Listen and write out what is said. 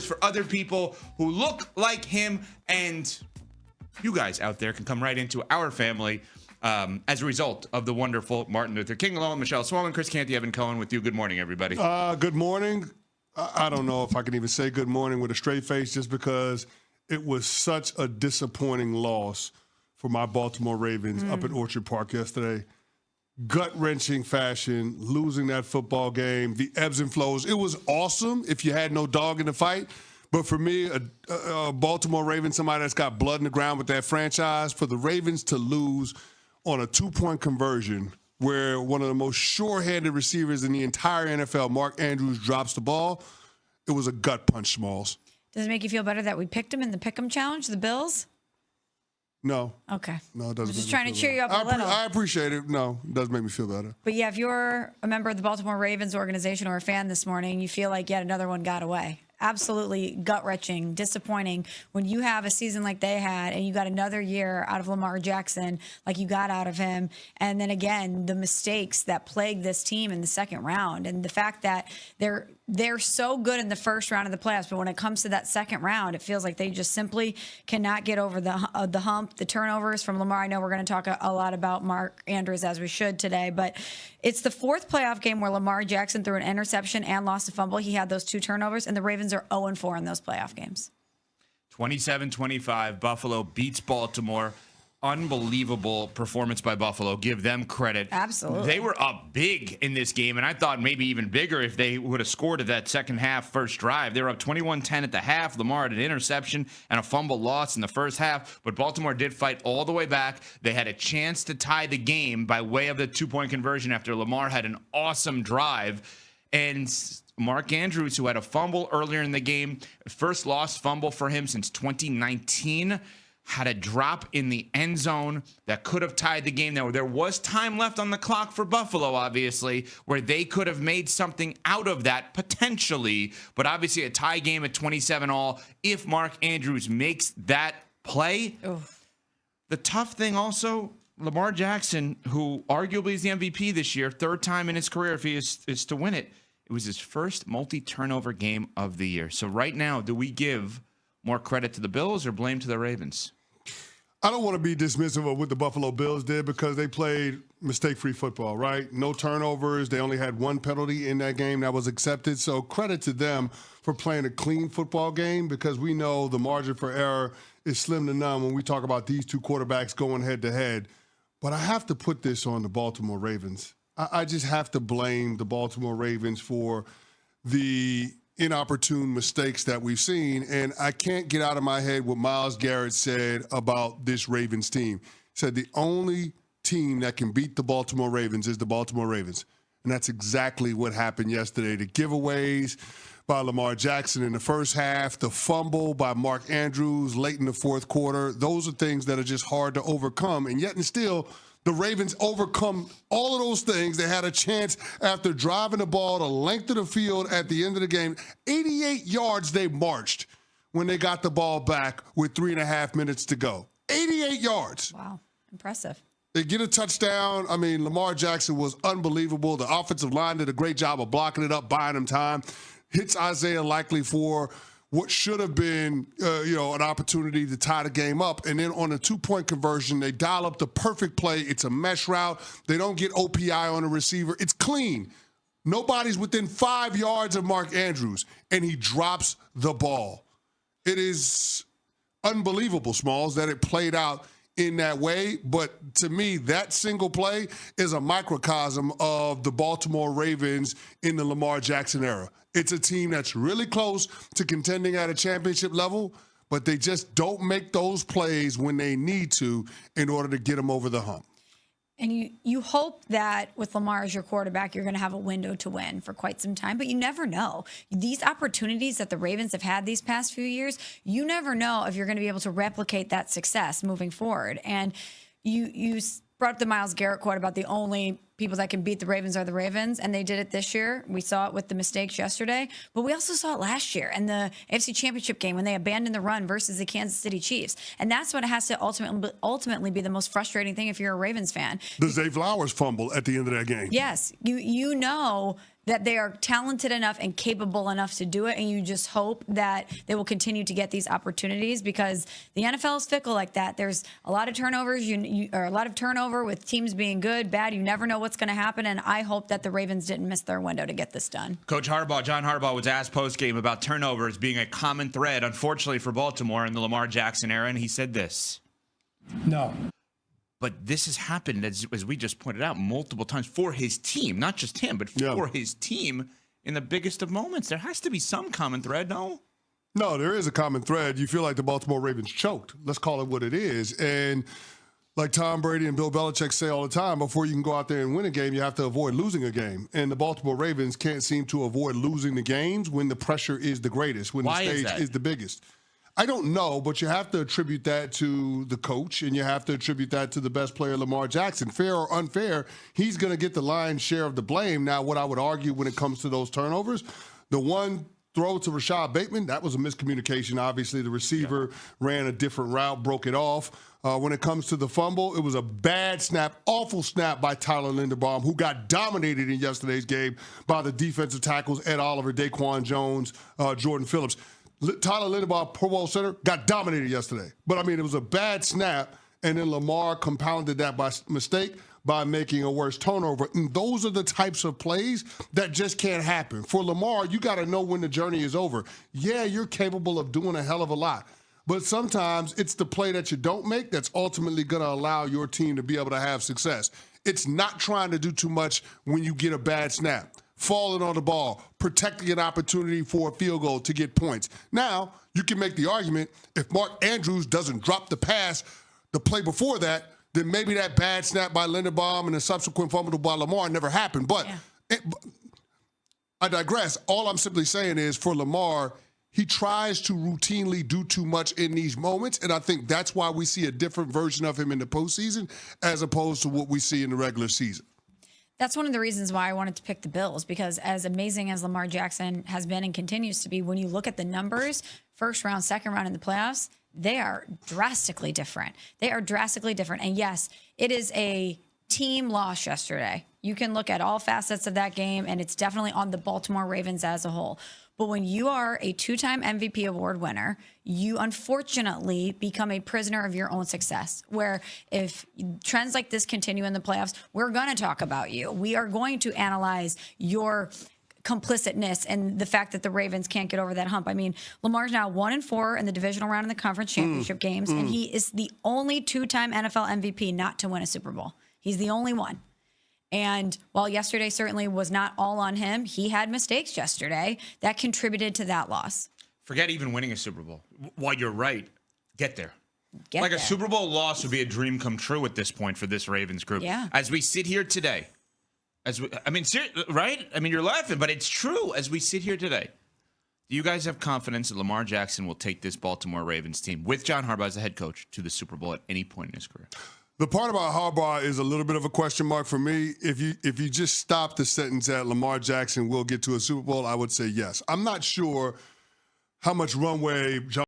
for other people who look like him, and you guys out there can come right into our family as a result of the wonderful Martin Luther King alone. Michelle Swallman, Chris Canty, Evan Cohen with you. Good morning, everybody. Good morning. I don't know if I can even say good morning with a straight face, just because it was such a disappointing loss for my Baltimore Ravens up at Orchard Park yesterday. Gut-wrenching fashion, losing that football game, the ebbs and flows. It was awesome if you had no dog in the fight. But for me, a Baltimore Ravens, somebody that's got blood in the ground with that franchise, for the Ravens to lose on a two-point conversion where one of the most sure-handed receivers in the entire NFL, Mark Andrews, drops the ball, it was a gut punch, Smalls. Does it make you feel better that we picked him in the Pick'em Challenge, the Bills? No. Okay. No, it doesn't. I'm just trying to cheer you up a little. I appreciate it. No, it does make me feel better. But yeah, if you're a member of the Baltimore Ravens organization or a fan this morning, you feel like yet another one got away. Absolutely gut-wrenching, disappointing when you have a season like they had and you got another year out of Lamar Jackson like you got out of him. And then again, the mistakes that plagued this team in the second round, and the fact that they're so good in the first round of the playoffs, but when it comes to that second round, it feels like they just simply cannot get over the hump. The turnovers from Lamar, I know we're going to talk a lot about Mark Andrews, as we should today, but it's the fourth playoff game where Lamar Jackson threw an interception and lost a fumble. He had those two turnovers, and the Ravens are 0-4 in those playoff games. 27-25, Buffalo beats Baltimore. Unbelievable performance by Buffalo. Give them credit. Absolutely. They were up big in this game, and I thought maybe even bigger if they would have scored at that second half first drive. They were up 21-10 at the half. Lamar had an interception and a fumble loss in the first half, but Baltimore did fight all the way back. They had a chance to tie the game by way of the two-point conversion after Lamar had an awesome drive. And Mark Andrews, who had a fumble earlier in the game, first lost fumble for him since 2019, had a drop in the end zone that could have tied the game. Now, there was time left on the clock for Buffalo, obviously, where they could have made something out of that potentially, but obviously a tie game at 27-all if Mark Andrews makes that play. Oof. The tough thing also, Lamar Jackson, who arguably is the MVP this year, third time in his career if he is to win it, it was his first multi-turnover game of the year. So right now, do we give more credit to the Bills or blame to the Ravens? I don't want to be dismissive of what the Buffalo Bills did because they played mistake-free football, right? No turnovers. They only had one penalty in that game that was accepted. So credit to them for playing a clean football game, because we know the margin for error is slim to none when we talk about these two quarterbacks going head-to-head. But I have to put this on the Baltimore Ravens. I just have to blame the Baltimore Ravens for the inopportune mistakes that we've seen. And I can't get out of my head what Myles Garrett said about this Ravens team. He said the only team that can beat the Baltimore Ravens is the Baltimore Ravens. And that's exactly what happened yesterday. The giveaways by Lamar Jackson in the first half, the fumble by Mark Andrews late in the fourth quarter, those are things that are just hard to overcome. And yet and still, the Ravens overcome all of those things. They had a chance after driving the ball the length of the field at the end of the game. 88 yards they marched when they got the ball back with 3.5 minutes to go. 88 yards. Wow, impressive. They get a touchdown. I mean, Lamar Jackson was unbelievable. The offensive line did a great job of blocking it up, buying him time. Hits Isaiah Likely for what should have been, an opportunity to tie the game up. And then on a two-point conversion, they dial up the perfect play. It's a mesh route. They don't get OPI on the receiver. It's clean. Nobody's within 5 yards of Mark Andrews, and he drops the ball. It is unbelievable, Smalls, that it played out in that way. But to me, that single play is a microcosm of the Baltimore Ravens in the Lamar Jackson era. It's a team that's really close to contending at a championship level, but they just don't make those plays when they need to in order to get them over the hump. And you hope that with Lamar as your quarterback, you're going to have a window to win for quite some time, but you never know. These opportunities that the Ravens have had these past few years, you never know if you're going to be able to replicate that success moving forward. And you brought up the Myles Garrett quote about the only people that can beat the Ravens are the Ravens, and they did it this year. We saw it with the mistakes yesterday, but we also saw it last year in the AFC Championship game when they abandoned the run versus the Kansas City Chiefs. And that's what has to ultimately be the most frustrating thing if you're a Ravens fan. The Zay Flowers fumble at the end of that game. Yes, you know that they are talented enough and capable enough to do it, and you just hope that they will continue to get these opportunities because the NFL is fickle like that. There's a lot of turnovers, or a lot of turnover with teams being good, bad. You never know what's going to happen, and I hope that the Ravens didn't miss their window to get this done. Coach Harbaugh, John Harbaugh, was asked post-game about turnovers being a common thread, unfortunately for Baltimore in the Lamar Jackson era, and he said this. No. But this has happened, as we just pointed out, multiple times for his team. Not just him, but for his team in the biggest of moments. There has to be some common thread, no? No, there is a common thread. You feel like the Baltimore Ravens choked. Let's call it what it is. And like Tom Brady and Bill Belichick say all the time, before you can go out there and win a game, you have to avoid losing a game. And the Baltimore Ravens can't seem to avoid losing the games when the pressure is the greatest, when the stage is the biggest. I don't know, but you have to attribute that to the coach, and you have to attribute that to the best player, Lamar Jackson. Fair or unfair, he's going to get the lion's share of the blame. Now, what I would argue when it comes to those turnovers, the one throw to Rashad Bateman, that was a miscommunication. Obviously, the receiver ran a different route, broke it off. When it comes to the fumble, it was a bad snap, awful snap by Tyler Linderbaum, who got dominated in yesterday's game by the defensive tackles, Ed Oliver, Daquan Jones, Jordan Phillips. Tyler Linderbaum, Pro Bowl center, got dominated yesterday. But, I mean, it was a bad snap, and then Lamar compounded that by mistake by making a worse turnover. And those are the types of plays that just can't happen. For Lamar, you got to know when the journey is over. Yeah, you're capable of doing a hell of a lot. But sometimes it's the play that you don't make that's ultimately going to allow your team to be able to have success. It's not trying to do too much when you get a bad snap. Falling on the ball, protecting an opportunity for a field goal to get points. Now, you can make the argument, if Mark Andrews doesn't drop the pass the play before that, then maybe that bad snap by Linderbaum and the subsequent fumble by Lamar never happened. But I digress. All I'm simply saying is, for Lamar, he tries to routinely do too much in these moments, and I think that's why we see a different version of him in the postseason as opposed to what we see in the regular season. That's one of the reasons why I wanted to pick the Bills, because as amazing as Lamar Jackson has been and continues to be, when you look at the numbers, first round, second round in the playoffs, they are drastically different. They are drastically different. And yes, it is a team loss yesterday. You can look at all facets of that game, and it's definitely on the Baltimore Ravens as a whole. But when you are a two-time MVP award winner, you unfortunately become a prisoner of your own success, where if trends like this continue in the playoffs, we're going to talk about you. We are going to analyze your complicitness and the fact that the Ravens can't get over that hump. I mean, Lamar's now 1-4 in the divisional round in the conference championship games, and he is the only two-time NFL MVP not to win a Super Bowl. He's the only one. And while yesterday certainly was not all on him, he had mistakes yesterday that contributed to that loss. Forget even winning a Super Bowl. While you're right, get there. Get there. A Super Bowl loss would be a dream come true at this point for this Ravens group. Yeah. As we sit here today, right? I mean, you're laughing, but it's true. As we sit here today, do you guys have confidence that Lamar Jackson will take this Baltimore Ravens team with John Harbaugh as the head coach to the Super Bowl at any point in his career? The part about Harbaugh is a little bit of a question mark for me. If you just stop the sentence at Lamar Jackson will get to a Super Bowl, I would say yes. I'm not sure how much runway John